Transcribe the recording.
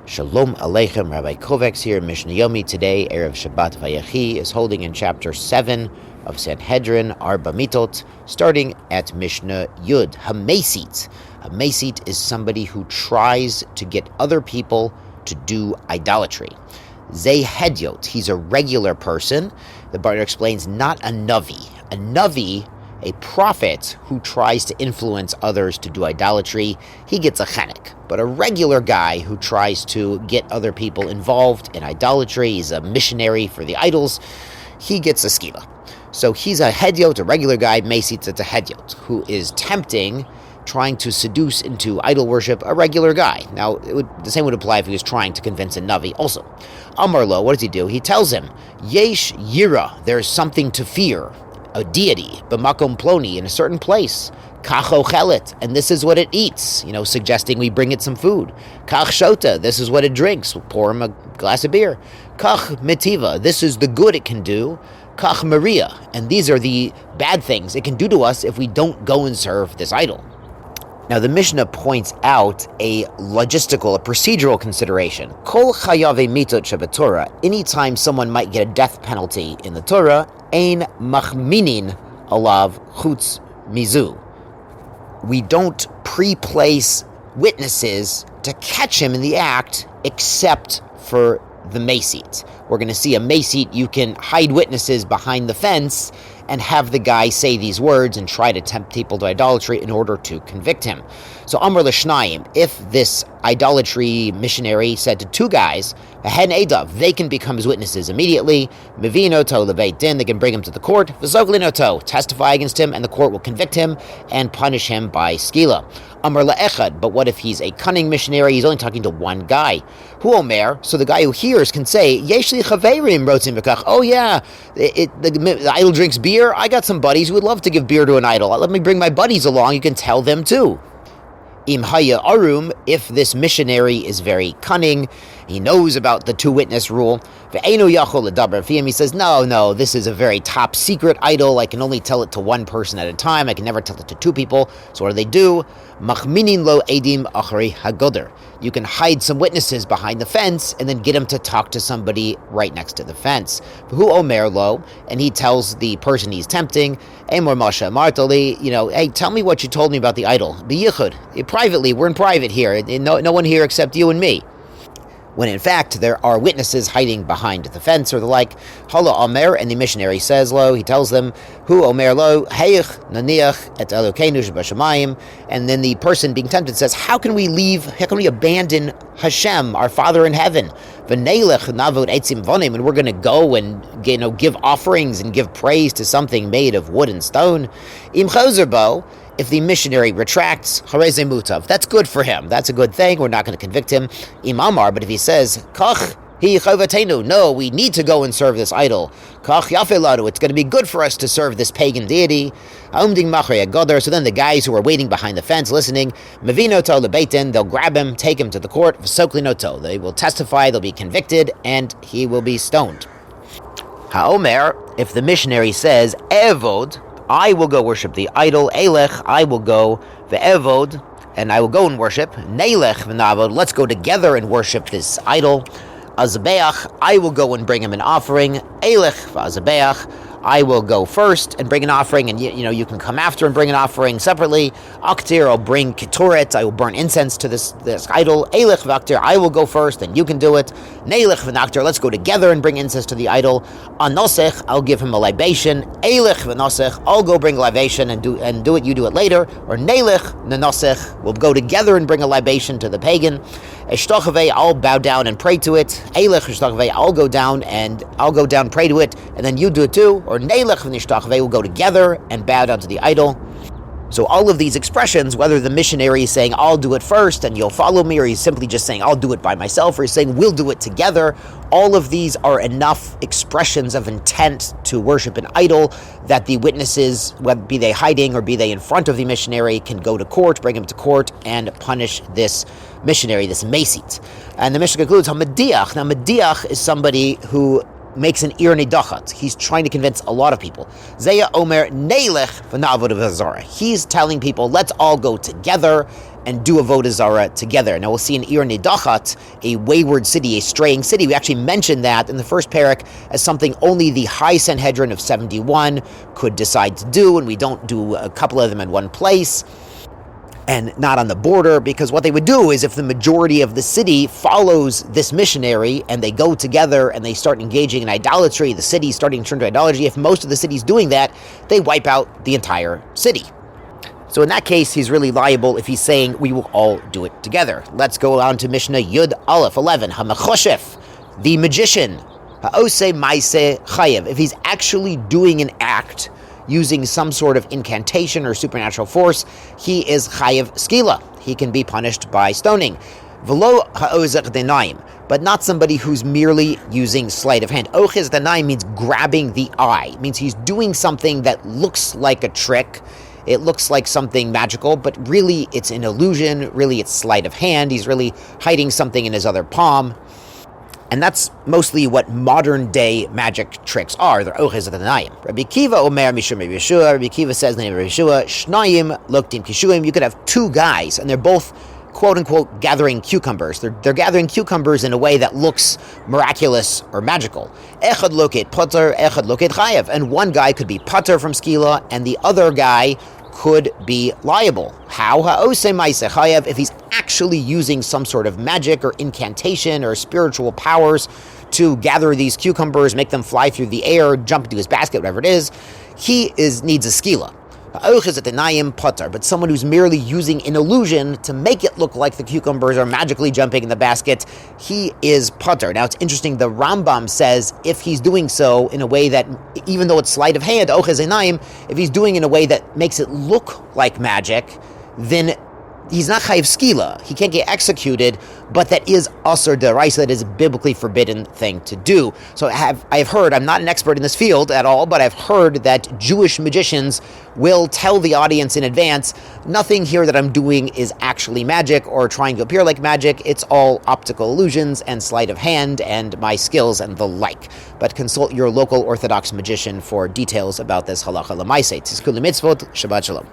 Shalom Aleichem, Rabbi Kovacs here, Mishnah Yomi. Today, Erev Shabbat Vayechi is holding in chapter 7 of Sanhedrin, Arba Mitot, starting at Mishnah Yud. Hamesit. Hamesit is somebody who tries to get other people to do idolatry. Zei Hedyot, he's a regular person. The Barter explains, not a Navi. A Navi, a prophet who tries to influence others to do idolatry, he gets a chenek. But a regular guy who tries to get other people involved in idolatry, he's a missionary for the idols, he gets a skila. So he's a hedyot, a regular guy, mesitz, it's a hedyot, who is tempting, trying to seduce into idol worship a regular guy. Now, the same would apply if he was trying to convince a Navi also. Amar lo, what does he do? He tells him, Yesh Yira, there's something to fear, a deity, b'makom ploni, in a certain place. Kach ochelet, and this is what it eats, suggesting we bring it some food. Kach shota, this is what it drinks, we'll pour him a glass of beer. Kach mitiva, this is the good it can do. Kach maria, and these are the bad things it can do to us if we don't go and serve this idol. Now, the Mishnah points out a logistical, a procedural consideration. Kol chayave mitot shebetorah, anytime someone might get a death penalty in the Torah, ein machminin alav chutz mizu. We don't pre-place witnesses to catch him in the act, except for the mesit. We're going to see a mesit, you can hide witnesses behind the fence and have the guy say these words and try to tempt people to idolatry in order to convict him. So Amr l'shnayim, if this idolatry missionary said to two guys, Hen Edav, they can become his witnesses immediately. Mevino to lebeit din, they can bring him to the court. V'zoglino to, testify against him, and the court will convict him and punish him by skila. Amr la'echad, but what if he's a cunning missionary? He's only talking to one guy. Hu omer, so the guy who hears can say, Yeshli chaverim rotzim v'kach. Oh yeah, the idol drinks beer. I got some buddies who would love to give beer to an idol. Let me bring my buddies along. You can tell them too. Im haya arum, if this missionary is very cunning, he knows about the two-witness rule. Ve'enu yachol ledaber fiyim, he says, no, this is a very top-secret idol. I can only tell it to one person at a time. I can never tell it to two people. So what do? Machminin lo edim achari hagoder. You can hide some witnesses behind the fence and then get him to talk to somebody right next to the fence. Who omer lo, and he tells the person he's tempting, Emor Masha Martali, hey, tell me what you told me about the idol. B'yichud, privately, we're in private here. No one here except you and me. When in fact there are witnesses hiding behind the fence or the like. Hala Omer, and the missionary says lo, he tells them, Hu Omer lo, Heich naniach et Elokeinu shebashamayim, and then the person being tempted says, how can we abandon Hashem, our Father in heaven? V'neilech navod etzim vonim, and we're going to go and give offerings and give praise to something made of wood and stone. Im chozer bo, if the missionary retracts, hareze mutav, that's good for him. That's a good thing. We're not going to convict him. Imamar, but if he says, kach hi chovatenu, no, we need to go and serve this idol. Kach yafeladu, it's going to be good for us to serve this pagan deity. Aumding machrei agoder, so then the guys who are waiting behind the fence listening, mevino to lebeitin, they'll grab him, take him to the court, v'soklino to, they will testify, they'll be convicted, and he will be stoned. Haomer, if the missionary says, evod, I will go worship the idol. Elech, I will go. Ve'evod, and I will go and worship. Neilech v'navod, let's go together and worship this idol. Azabeach, I will go and bring him an offering. Elech v'azabeach, I will go first and bring an offering, and you can come after and bring an offering separately. Aktir, I'll bring ketoret, I will burn incense to this idol. Elech v'aktir, I will go first, and you can do it. Neilech v'naktir, let's go together and bring incense to the idol. Anosech, I'll give him a libation. Elech v'nosech, I'll go bring a libation and do it, you do it later. Or neilech v'nosech, we'll go together and bring a libation to the pagan. Eshtochavei, I'll bow down and pray to it. Elech eshtochavei, I'll go down, pray to it, and then you do it too. Or neilech v'nishtochavei, will go together and bow down to the idol. So all of these expressions, whether the missionary is saying, I'll do it first and you'll follow me, or he's simply just saying, I'll do it by myself, or he's saying, we'll do it together, all of these are enough expressions of intent to worship an idol that the witnesses, whether be they hiding or be they in front of the missionary, can go to court, bring him to court, and punish this missionary, this mesit. And the Mishnah concludes, HaMediach. Now, Mediach is somebody who makes an ir nidachat. He's trying to convince a lot of people. Zeya Omer Neilech v'na'avod v'zara. He's telling people, let's all go together and do avodah zarah together. Now we'll see in Ir Nidachat, a wayward city, a straying city. We actually mentioned that in the first parak as something only the high Sanhedrin of 71 could decide to do, and we don't do a couple of them in one place and not on the border, because what they would do is if the majority of the city follows this missionary and they go together and they start engaging in idolatry, the city's starting to turn to idolatry. If most of the city's doing that, they wipe out the entire city. So in that case, he's really liable if he's saying we will all do it together. Let's go on to Mishnah Yud Aleph 11. Hamachoshef, the magician. Ha'ose maise chayev. If he's actually doing an act using some sort of incantation or supernatural force, he is chayev skila. He can be punished by stoning. V'lo ha'ozech denayim, but not somebody who's merely using sleight of hand. Ochiz denayim means grabbing the eye. It means he's doing something that looks like a trick. It looks like something magical, but really it's an illusion. Really it's sleight of hand. He's really hiding something in his other palm. And that's mostly what modern-day magic tricks are. They're oches atanayim. Rabbi Kiva omer mishum Rabbi Yeshua. Rabbi Kiva says in the name of Rabbi Yeshua, Shnayim loktim kishuim. You could have two guys, and they're both, quote-unquote, gathering cucumbers. They're gathering cucumbers in a way that looks miraculous or magical. Echad loket potter, echad loket chayev. And one guy could be potter from skila, and the other guy could be liable. How? Ha'ose maise chayev, if he's actually using some sort of magic or incantation or spiritual powers to gather these cucumbers, make them fly through the air, jump into his basket, whatever it is, he needs a skila. But someone who's merely using an illusion to make it look like the cucumbers are magically jumping in the basket, he is putter. Now it's interesting, the Rambam says if he's doing so in a way that, even though it's sleight of hand, if he's doing it in a way that makes it look like magic, then he's not chayiv skila. He can't get executed, but that is asur deraisa, that is a biblically forbidden thing to do. So I've heard, I'm not an expert in this field at all, but I've heard that Jewish magicians will tell the audience in advance, nothing here that I'm doing is actually magic or trying to appear like magic. It's all optical illusions and sleight of hand and my skills and the like. But consult your local Orthodox magician for details about this halacha l'maaseh. Tizku l'mitzvot. Shabbat shalom.